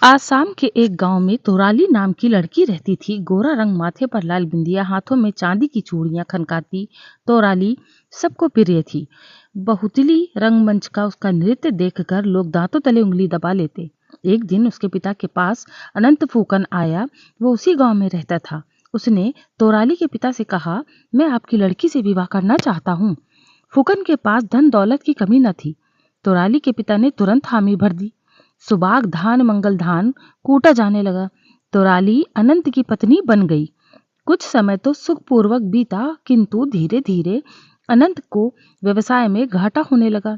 आसाम के एक गांव में तोराली नाम की लड़की रहती थी। गोरा रंग, माथे पर लाल बिंदिया, हाथों में चांदी की चूड़ियां खनकाती तोराली सबको प्रिय थी। बहुतली रंगमंच का उसका नृत्य देखकर लोग दांतों तले उंगली दबा लेते। एक दिन उसके पिता के पास अनंत फूकन आया। वो उसी गांव में रहता था। उसने तोराली के पिता से कहा, मैं आपकी लड़की से विवाह करना चाहता हूँ। फूकन के पास धन दौलत की कमी न थी। तोराली के पिता ने तुरंत हामी भर दी। सुबाग धान मंगल धान कूटा जाने लगा। तोराली अनंत की पत्नी बन गई। कुछ समय तो सुखपूर्वक बीता, किंतु धीरे धीरे अनंत को व्यवसाय में घाटा होने लगा।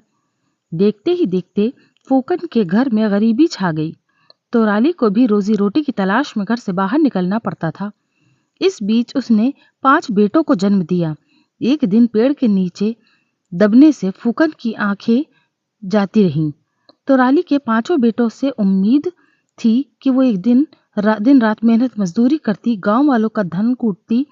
देखते ही देखते फूकन के घर में गरीबी छा गई। तोराली को भी रोजी रोटी की तलाश में घर से बाहर निकलना पड़ता था। इस बीच उसने 5 बेटों को जन्म दिया। एक दिन पेड़ के नीचे दबने से फूकन की आंखें जाती रहीं। तोराली के 5 बेटों से उम्मीद थी कि वो एक दिन रात मेहनत मजदूरी करती, गांव वालों का धन कूटती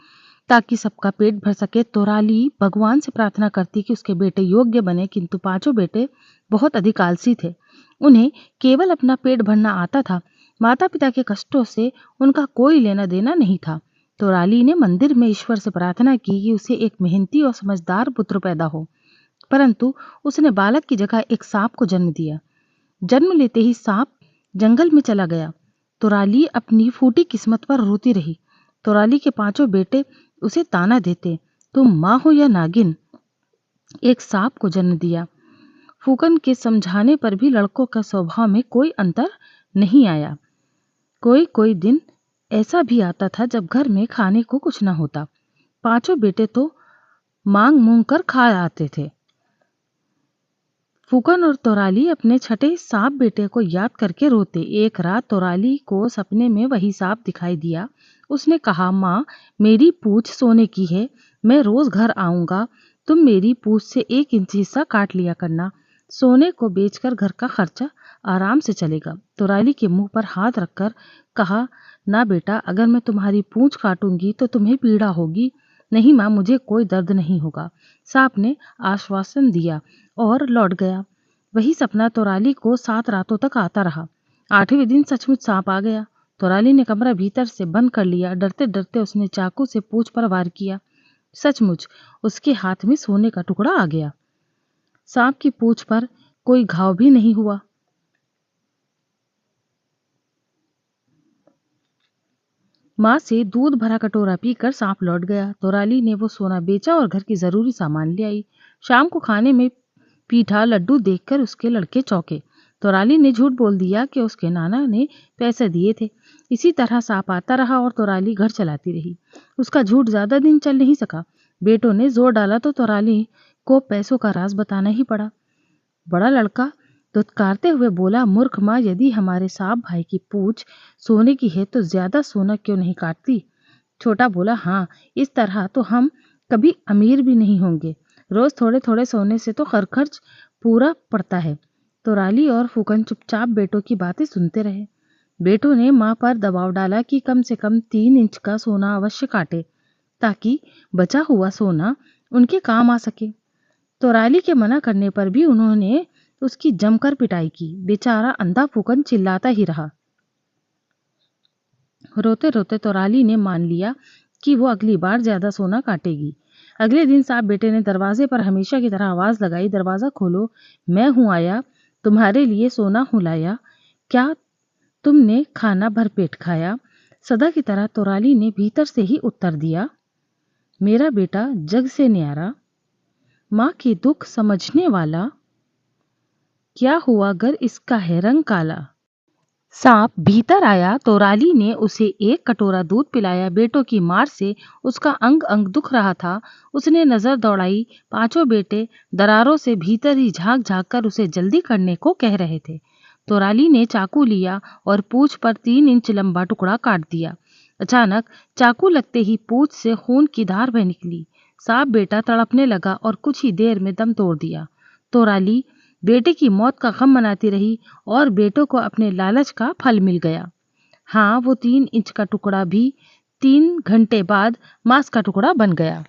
ताकि सबका पेट भर सके। तोराली भगवान से प्रार्थना करती कि उसके बेटे योग्य बने, किंतु 5 बेटे बहुत अधिक आलसी थे। उन्हें केवल अपना पेट भरना आता था। माता पिता के कष्टों से उनका कोई लेना देना नहीं था। तोराली ने मंदिर में ईश्वर से प्रार्थना की कि उसे एक मेहनती और समझदार पुत्र पैदा हो, परंतु उसने बालक की जगह एक सांप को जन्म दिया। जन्म लेते ही सांप जंगल में चला गया। तोराली अपनी फूटी किस्मत पर रोती रही। तोराली के 5 बेटे उसे ताना देते, तुम माँ हो या नागिन, एक सांप को जन्म दिया। फूकन के समझाने पर भी लड़कों का स्वभाव में कोई अंतर नहीं आया। कोई कोई दिन ऐसा भी आता था जब घर में खाने को कुछ न होता। 5 बेटे तो मांग मूंग कर खा आते थे। फूकन और तोराली अपने छठे सांप बेटे को याद करके रोते। एक रात तोराली को सपने में वही सांप दिखाई दिया। उसने कहा, माँ, मेरी पूंछ सोने की है, मैं रोज घर आऊंगा, तुम मेरी पूंछ से 1 इंच हिस्सा काट लिया करना। सोने को बेचकर घर का खर्चा आराम से चलेगा। तोराली के मुंह पर हाथ रखकर कहा, ना बेटा, अगर मैं तुम्हारी पूंछ काटूंगी तो तुम्हें पीड़ा होगी। नहीं माँ, मुझे कोई दर्द नहीं होगा। सांप ने आश्वासन दिया और लौट गया। वही सपना तोराली को 7 रातों तक आता रहा। 8वें दिन सचमुच सांप आ गया। तोराली ने कमरा भीतर से बंद कर लिया। डरते डरते उसने चाकू से पूंछ पर वार किया। सचमुच उसके हाथ में सोने का टुकड़ा आ गया। सांप की पूंछ पर कोई घाव भी नहीं हुआ। माँ से दूध भरा कटोरा पीकर सांप लौट गया। तोराली ने वो सोना बेचा और घर की जरूरी सामान ले आई। शाम को खाने में पीठा लड्डू देखकर उसके लड़के चौंके। तोराली ने झूठ बोल दिया कि उसके नाना ने पैसे दिए थे। इसी तरह सांप आता रहा और तोराली घर चलाती रही। उसका झूठ ज्यादा दिन चल नहीं सका। बेटों ने जोर डाला तो तोराली को पैसों का राज बताना ही पड़ा। बड़ा लड़का दुत्कारते हुए बोला, मूर्ख माँ, यदि हमारे सांप भाई की पूंछ सोने की है तो ज्यादा सोना क्यों नहीं काटती? छोटा बोला, हाँ, इस तरह तो हम कभी अमीर भी नहीं होंगे। रोज थोड़े थोड़े सोने से तो हर खर्च पूरा पड़ता है। तोराली और फूकन चुपचाप बेटों की बातें सुनते रहे। बेटों ने माँ पर दबाव डाला कि कम से कम 3 इंच का सोना अवश्य काटे, ताकि बचा हुआ सोना उनके काम आ सके। तोराली के मना करने पर भी उन्होंने उसकी जमकर पिटाई की। बेचारा अंधा फूकन चिल्लाता ही रहा। रोते रोते तोराली ने मान लिया कि वो अगली बार ज्यादा सोना काटेगी। अगले दिन सांप बेटे ने दरवाजे पर हमेशा की तरह आवाज लगाई, दरवाजा खोलो, मैं हूं आया, तुम्हारे लिए सोना हूं लाया, क्या तुमने खाना भरपेट खाया? सदा की तरह तोराली ने भीतर से ही उत्तर दिया, मेरा बेटा जग से न्यारा, माँ के दुख समझने वाला, क्या हुआ अगर इसका है रंग काला? सांप भीतर आया। तोराली ने उसे 1 कटोरा दूध पिलाया। बेटों की मार से उसका अंग अंग दुख रहा था। उसने नजर दौड़ाई। 5 बेटे दरारों से भीतर ही झांक झांक कर उसे जल्दी करने को कह रहे थे। तोराली ने चाकू लिया और पूंछ पर 3 इंच लंबा टुकड़ा काट दिया। अचानक चाकू लगते ही पूंछ से खून की धार बह निकली। सांप बेटा तड़पने लगा और कुछ ही देर में दम तोड़ दिया। तोराली बेटे की मौत का गम मनाती रही और बेटों को अपने लालच का फल मिल गया। हाँ, वो 3 इंच का टुकड़ा भी 3 घंटे बाद मांस का टुकड़ा बन गया।